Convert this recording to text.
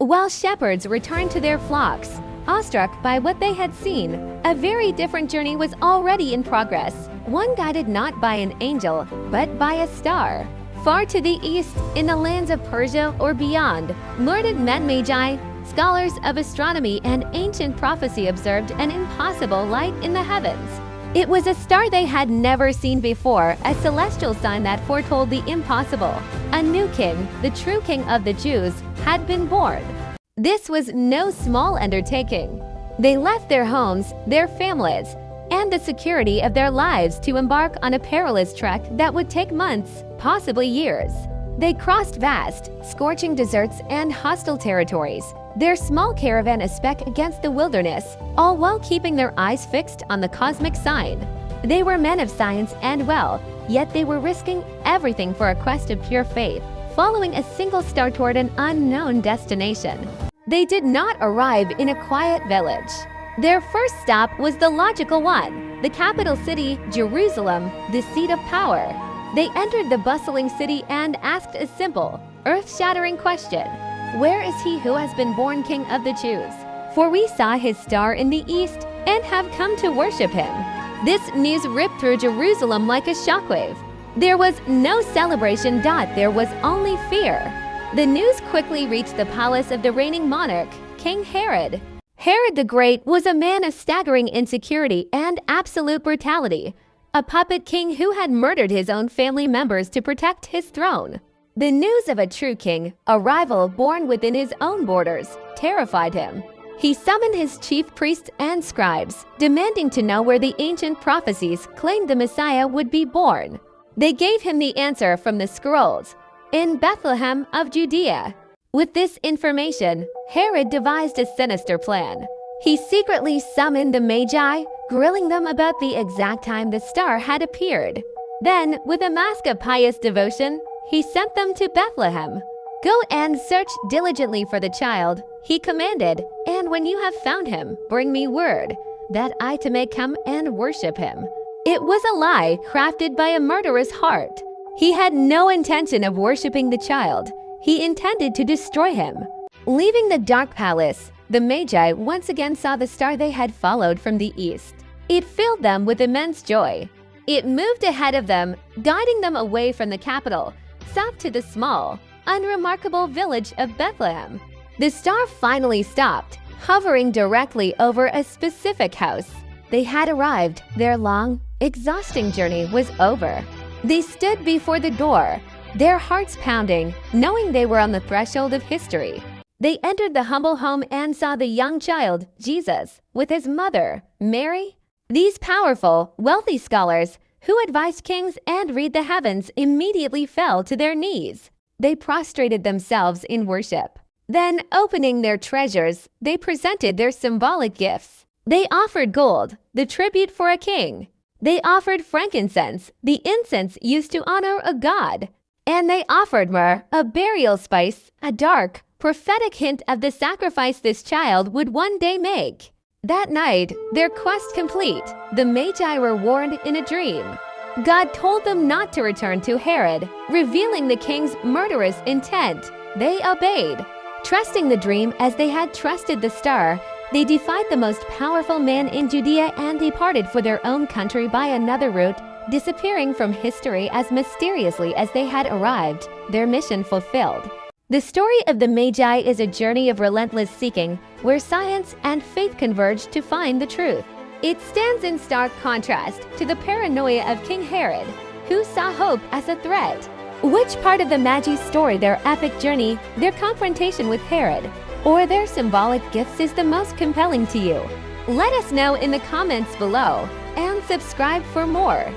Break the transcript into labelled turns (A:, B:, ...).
A: while shepherds returned to their flocks, awestruck by what they had seen. A very different journey was already in progress, one guided not by an angel, but by a star. Far to the east, in the lands of Persia or beyond, lorded men Magi, scholars of astronomy and ancient prophecy, observed an impossible light in the heavens. It was a star they had never seen before, a celestial sign that foretold the impossible. A new king, the true king of the Jews, had been born. This was no small undertaking. They left their homes, their families, and the security of their lives to embark on a perilous trek that would take months, possibly years. They crossed vast, scorching deserts and hostile territories, their small caravan a speck against the wilderness, all while keeping their eyes fixed on the cosmic sign. They were men of science and wealth, yet they were risking everything for a quest of pure faith, following a single star toward an unknown destination. They did not arrive in a quiet village. Their first stop was the logical one, the capital city, Jerusalem, the seat of power. They entered the bustling city and asked a simple, earth-shattering question. Where is he who has been born King of the Jews? For we saw his star in the east and have come to worship him. This news ripped through Jerusalem like a shockwave. There was no celebration. There was only fear. The news quickly reached the palace of the reigning monarch, King Herod. Herod the Great was a man of staggering insecurity and absolute brutality, a puppet king who had murdered his own family members to protect his throne. The news of a true king, a rival born within his own borders, terrified him. He summoned his chief priests and scribes, demanding to know where the ancient prophecies claimed the Messiah would be born. They gave him the answer from the scrolls, in Bethlehem of Judea. With this information, Herod devised a sinister plan. He secretly summoned the Magi, grilling them about the exact time the star had appeared. Then, with a mask of pious devotion, he sent them to Bethlehem. Go and search diligently for the child, he commanded, and when you have found him, bring me word, that I may come and worship him. It was a lie crafted by a murderous heart. He had no intention of worshiping the child. He intended to destroy him. Leaving the dark palace, the Magi once again saw the star they had followed from the east. It filled them with immense joy. It moved ahead of them, guiding them away from the capital, south to the small, unremarkable village of Bethlehem. The star finally stopped, hovering directly over a specific house. They had arrived. Their long, exhausting journey was over. They stood before the door, their hearts pounding, knowing they were on the threshold of history. They entered the humble home and saw the young child, Jesus, with his mother, Mary. These powerful, wealthy scholars, who advised kings and read the heavens, immediately fell to their knees. They prostrated themselves in worship. Then, opening their treasures, they presented their symbolic gifts. They offered gold, the tribute for a king. They offered frankincense, the incense used to honor a god. And they offered myrrh, a burial spice, a dark, prophetic hint of the sacrifice this child would one day make. That night, their quest complete, the Magi were warned in a dream. God told them not to return to Herod, revealing the king's murderous intent. They obeyed. Trusting the dream as they had trusted the star, they defied the most powerful man in Judea and departed for their own country by another route, disappearing from history as mysteriously as they had arrived, their mission fulfilled. The story of the Magi is a journey of relentless seeking, where science and faith converge to find the truth. It stands in stark contrast to the paranoia of King Herod, who saw hope as a threat. Which part of the Magi's story, their epic journey, their confrontation with Herod, or their symbolic gifts is the most compelling to you? Let us know in the comments below, and subscribe for more.